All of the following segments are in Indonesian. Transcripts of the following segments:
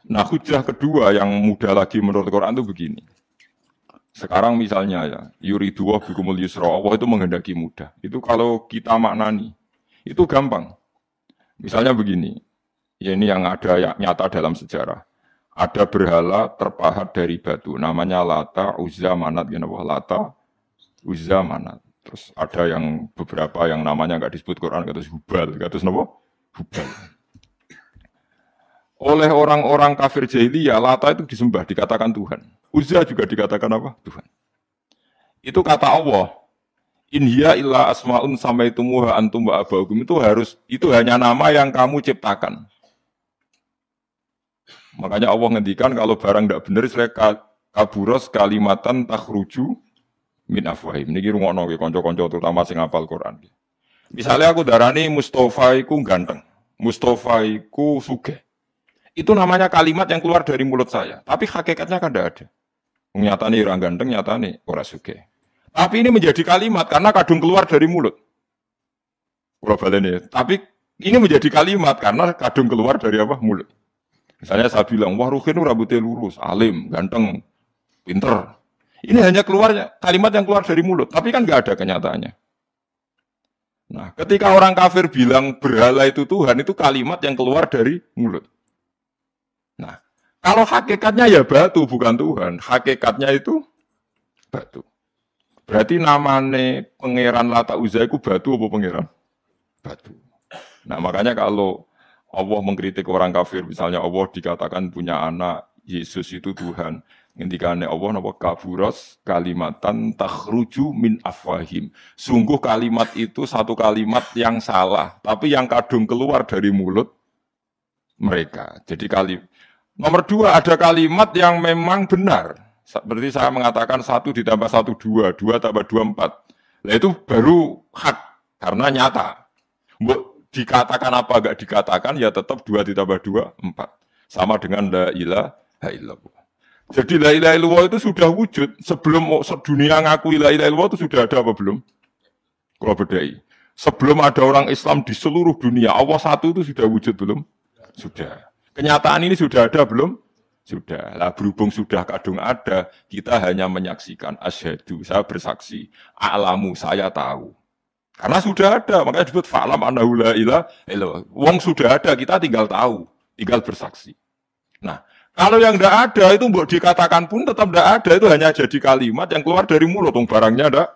Nah, hujah kedua yang mudah lagi menurut Quran itu begini. Sekarang misalnya ya, yuridu wa bikumul yusra, Allah itu menghendaki mudah. Itu kalau kita maknani, itu gampang. Misalnya begini, ya ini yang ada yang nyata dalam sejarah. Ada berhala terpahat dari batu, namanya Lata, Uzza, Manat, Lata, Uzza, Manat. Terus ada yang beberapa yang namanya nggak disebut Quran, kata Hubal, kata apa? Hubal. Oleh orang-orang kafir jahiliyah, Lata itu disembah, dikatakan Tuhan. Uzza juga dikatakan apa? Tuhan. Itu kata Allah. In hiya illa asmaun samaitumuha antum wa abaukum, itu hanya nama yang kamu ciptakan. Makanya Allah ngendikan kalau barang tidak benar saya kaburos kalimatan takhruju min afwahim. Niki rungokno nggih kanca-kanca terutama sing hafal Quran. Misalnya aku darani Mustafa iku ganteng, Mustafa iku sugih. Itu namanya kalimat yang keluar dari mulut saya, tapi hakikatnya kan tidak ada. Nyatane orang ganteng, nyatane ora sugih. Tapi ini menjadi kalimat karena kadung keluar dari mulut. Kula baleni, tapi ini menjadi kalimat karena kadung keluar dari apa? Mulut. Misalnya saya bilang, wah Ruhin rambutnya lurus, alim, ganteng, pinter. Ini hanya keluarnya kalimat yang keluar dari mulut, tapi kan nggak ada kenyataannya. Nah, ketika orang kafir bilang berhala itu Tuhan, itu kalimat yang keluar dari mulut. Nah, kalau hakikatnya ya batu, bukan Tuhan. Hakikatnya itu batu. Berarti namanya pangeran Lata Uzza itu batu apa pangeran? Batu. Nah, makanya kalau Allah mengkritik orang kafir, misalnya Allah dikatakan punya anak, Yesus itu Tuhan. Ngendikane Allah napa kaburos kalimatan takhruju min afwahim. Sungguh kalimat itu satu kalimat yang salah, tapi yang kadung keluar dari mulut mereka. Jadi nomor dua ada kalimat yang memang benar. Seperti saya mengatakan 1 ditambah 1 2, 2 tambah 2 4. Nah itu baru hak karena nyata. Dikatakan apa enggak dikatakan ya tetap 2 ditambah 2 4. Sama dengan la ilaha illallah. Jadi la ilaha illallah itu sudah wujud sebelum dunia ngakui la ilaha illallah itu sudah ada apa belum? Kalau bedai. Sebelum ada orang Islam di seluruh dunia, Allah satu itu sudah wujud belum? Sudah. Kenyataan ini sudah ada belum? Sudah. Lah berhubung sudah kadung ada, kita hanya menyaksikan asyhadu, saya bersaksi, a'lamu, saya tahu. Karena sudah ada, makanya disebut fa'lam annahu la ilaha illallah. Wong sudah ada, kita tinggal tahu, tinggal bersaksi. Nah, kalau yang tidak ada itu mbok dikatakan pun tetap tidak ada, itu hanya jadi kalimat yang keluar dari mulut, barangnya tidak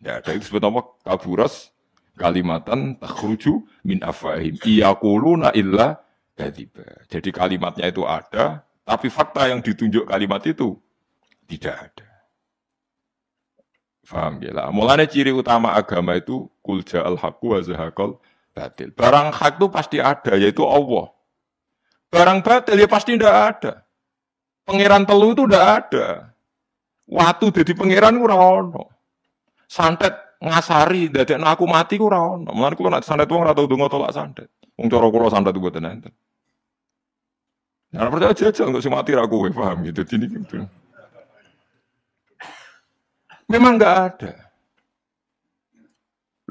ada. Itu disebut apa? Kaburas kalimatan takhruju min afwahim. Iyaquluna illa kadziba. Jadi kalimatnya itu ada, tapi fakta yang ditunjuk kalimat itu tidak ada. Faham ya lah. Mulanya ciri utama agama itu kul ja'al haqqu wa zahaqal batil. Barang hak itu pasti ada, yaitu Allah. Barang batil ya pasti tidak ada. Pangeran telu itu tidak ada. Watu jadi pangeran itu ora ono. Santet ngasari dadekno aku mati ku ora ono. Mulane kula nek santet wong ora tau ndonga tolak santet. Wong cara kula santet itu mboten enten. Nah, percaya jajal untuk si mati ra kowe, paham gitu. Jadi gitu. Memang enggak ada.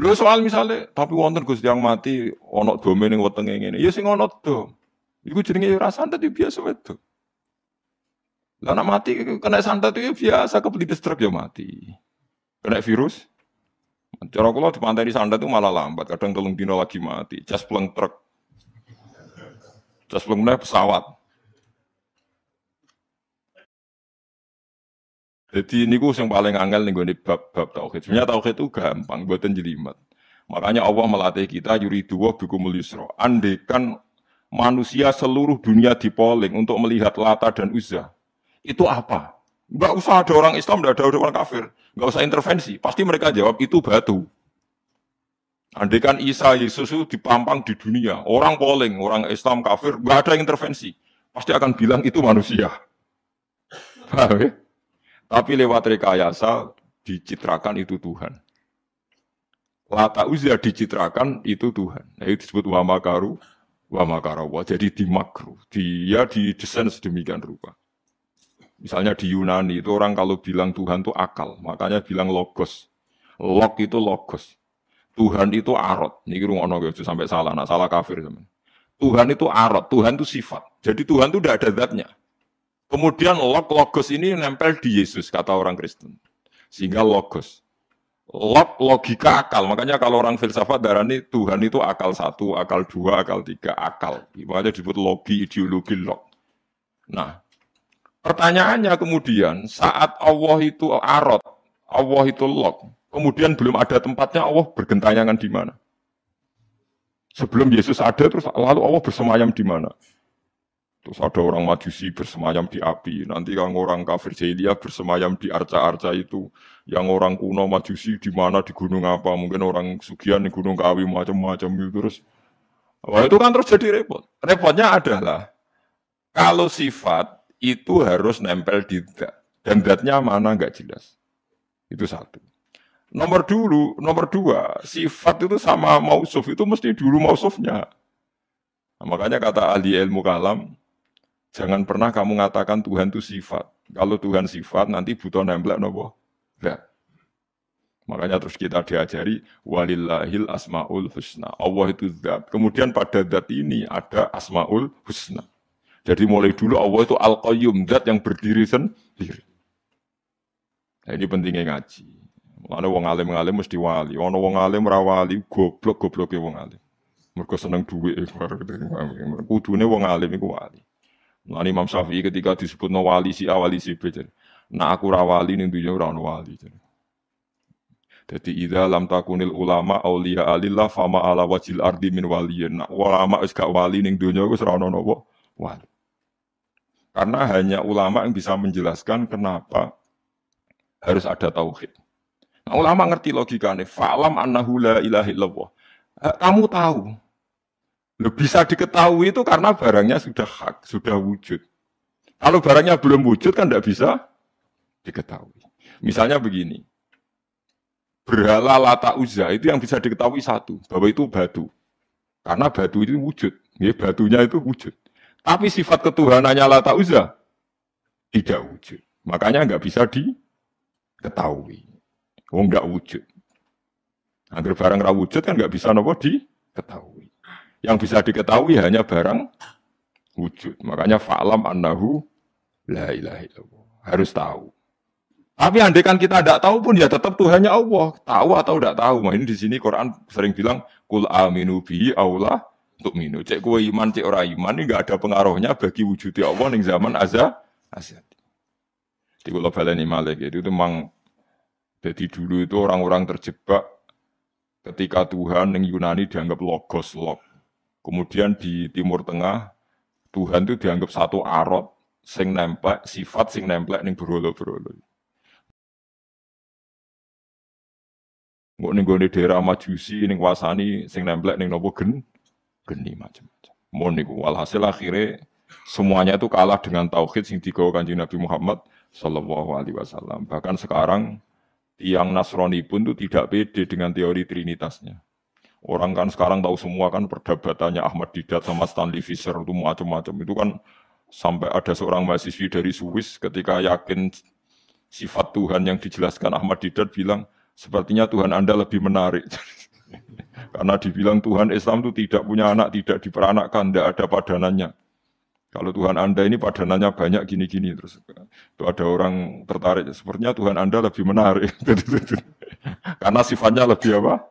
Lho soal misalnya, tapi wonten Gus yang mati ono dome ning wetenge ngene. Ya sing ono dom. Iku jenenge ora santet itu biasa wedok. Lah nek mati kena santet itu biasa kepelit stroke ya mati. Kena virus. Cara kula dipanteni santet itu malah lambat, kadang 3 dina lagi mati. Jas pleng truk. Jas pleng pesawat. Jadi ini yang paling angel nih bab tauhid. Sebenarnya tauhid itu gampang, buatan jelimet. Makanya Allah melatih kita yuridu wa bikumul yusra. Andekan manusia seluruh dunia dipoling untuk melihat Lata dan Uzza. Itu apa? Enggak usah ada orang Islam, enggak ada orang kafir. Enggak usah intervensi. Pasti mereka jawab itu batu. Andekan Isa Yesus itu dipampang di dunia. Orang polling, orang Islam kafir, enggak ada intervensi. Pasti akan bilang itu manusia. Paham ya? Tapi lewat rekayasa dicitrakan itu Tuhan. Lata Uzza dicitrakan itu Tuhan. Nah, itu disebut wa makaru wa makarawa. Jadi dimakru. Dia didesain sedemikian rupa. Misalnya di Yunani itu orang kalau bilang Tuhan itu akal, makanya bilang logos. Log itu logos. Tuhan itu arot. Ini rungokno sampai salah, nah salah kafir teman. Tuhan itu arot, Tuhan itu sifat. Jadi Tuhan itu tidak ada zatnya. Kemudian logos ini nempel di Yesus, kata orang Kristen. Sehingga logos. Logika akal. Makanya kalau orang filsafat darani Tuhan itu akal 1, akal 2, akal 3, akal. Makanya disebut logi, ideologi, log. Nah, pertanyaannya kemudian saat Allah itu arot, Allah itu log, kemudian belum ada tempatnya, Allah bergentayangan di mana? Sebelum Yesus ada, terus lalu Allah bersemayam di mana? Terus ada orang Majusi bersemayam di api. Nanti yang orang kafir jahiliyah bersemayam di arca-arca itu. Yang orang kuno Majusi di mana, di gunung apa? Mungkin orang Sugihan di gunung Kawi macam-macam itu terus. Wah, itu kan terus jadi repot. Repotnya adalah kalau sifat itu harus nempel di zat. Dan zatnya mana nggak jelas. Itu satu. Nomor dua, sifat itu sama mausuf itu mesti dulu mausufnya. Nah, makanya kata ahli ilmu kalam, jangan pernah kamu mengatakan Tuhan itu sifat. Kalau Tuhan sifat, nanti butuh nempel nopo. Nah. Makanya terus kita diajari walillahil asmaul husna. Allah itu zat. Kemudian pada zat ini ada asmaul husna. Jadi mulai dulu Allah itu al-qayyum, zat yang berdiri sendiri. Nah, ini pentingnya ngaji. Ana wong alim-alim mesti wali. Ana wong alim ora wali, goblok-gobloke wong alim. Mergo seneng dhuwit. Kudune wong alim iku wali. Nah, Imam Syafi'i ketika disebutno wali si A, wali si B. Nah aku ora wali ning dunya ora ono wali. Jadi idza lam takunil ulama auliya alillah fama ala wajil ardi min waliyin. Nah, ulama wis gak wali ning dunya wis ora ono napa wali. Karena hanya ulama yang bisa menjelaskan kenapa harus ada tauhid. Nah, ulama ngerti logikanya. Fa'lam annahu la ilaha illallah. Kamu tahu. Bisa diketahui itu karena barangnya sudah hak, sudah wujud. Kalau barangnya belum wujud kan tidak bisa diketahui. Misalnya begini. Berhala Lata Uzza itu yang bisa diketahui satu. Bahwa itu batu. Karena batu itu wujud. Ya, batunya itu wujud. Tapi sifat ketuhanannya Lata Uzza tidak wujud. Makanya nggak bisa diketahui. Nggak wujud. Agar barang ra wujud kan nggak bisa nopo diketahui. Yang bisa diketahui hanya barang wujud. Makanya fa'lam annahu la ilaha illallah. Harus tahu. Tapi andai kan kita tidak tahu pun ya tetap Tuhannya Allah. Tahu atau tidak tahu. Nah, ini di sini Quran sering bilang kul aminu bihi aula untuk minu. Cek kue iman, cek ora iman ini nggak ada pengaruhnya bagi wujudnya Allah ning zaman azab. Di kula baleni malih itu memang. Jadi dulu itu orang-orang terjebak ketika Tuhan yang Yunani dianggap logos, log. Kemudian di Timur Tengah, Tuhan itu dianggap satu arot, sing nempel, sifat sing nempel ning berolo-berolo. Nggak ning daerah Majusi, ning Wasani, sing nempel ning nopo geni macam-macam. Mau niku walhasil akhirnya semuanya itu kalah dengan tauhid sing digawa Kanjeng Nabi Muhammad sallallahu alaihi wasallam. Bahkan sekarang yang Nasrani pun itu tidak pede dengan teori trinitasnya. Orang kan sekarang tahu semua kan perdebatannya Ahmad Didat sama Stanley Fischer itu macam-macam. Itu kan sampai ada seorang mahasiswi dari Swiss ketika yakin sifat Tuhan yang dijelaskan Ahmad Didat bilang, sepertinya Tuhan Anda lebih menarik. Karena dibilang Tuhan Islam itu tidak punya anak, tidak diperanakkan, tidak ada padanannya. Kalau Tuhan Anda ini padanannya banyak gini-gini terus itu ada orang tertarik. Sepertinya Tuhan Anda lebih menarik. Karena sifatnya lebih apa?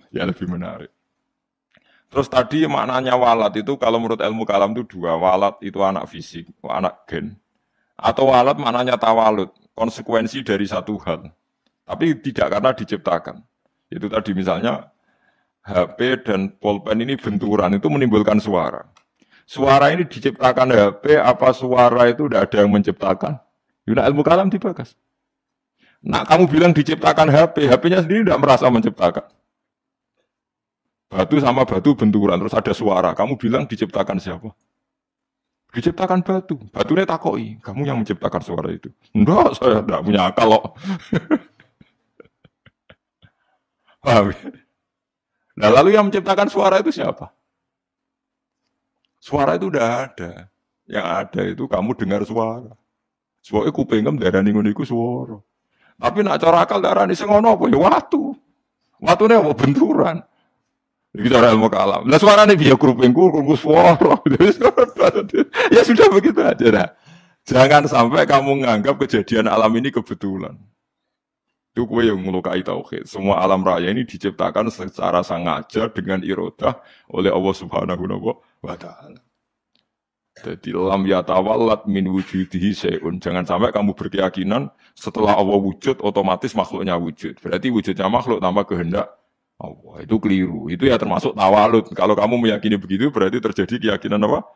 Ya lebih menarik. Terus tadi maknanya walat itu kalau menurut ilmu kalam itu dua. Walat itu anak fisik, anak gen. Atau walat maknanya tawalud, konsekuensi dari satu hal. Tapi tidak karena diciptakan. Itu tadi misalnya HP dan pulpen ini benturan itu menimbulkan suara. Suara ini diciptakan HP, apa suara itu tidak ada yang menciptakan? Yuna ilmu kalam dibahas. Nah, kamu bilang diciptakan HP, HP-nya sendiri tidak merasa menciptakan. Batu sama batu benturan, terus ada suara. Kamu bilang diciptakan siapa? Diciptakan batu. Batunya takoi, kamu yang menciptakan suara itu. Enggak, saya tidak punya akal loh. Nah, lalu yang menciptakan suara itu siapa? Suara itu udah ada. Yang ada itu kamu dengar suara. Soalnya kupingem darani ngono iku suara. Tapi nak cara akal darani sing ngono apa ya watu. Watune apa benturan. Iki cara ilmu kalam. Lah suarane biar krupingku krungu swara. Ya sudah begitu aja dah. Jangan sampai kamu menganggap kejadian alam ini kebetulan. Itu kue yang melukai tauhid. Semua alam raya ini diciptakan secara sengaja dengan irodah oleh Allah Subhanahu wa Ta'ala. Jadi lam yatawallat min wujudihi syai'un. Jangan sampai kamu berkeyakinan setelah Allah wujud otomatis makhluknya wujud. Berarti wujudnya makhluk tanpa kehendak Allah. Itu keliru. Itu ya termasuk tawalud. Kalau kamu meyakini begitu berarti terjadi keyakinan apa?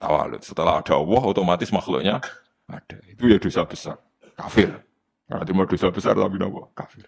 Tawalud. Setelah ada Allah otomatis makhluknya ada. Itu ya dosa besar. Kafir. Karena cuma dosa besar tapi apa? Kafir.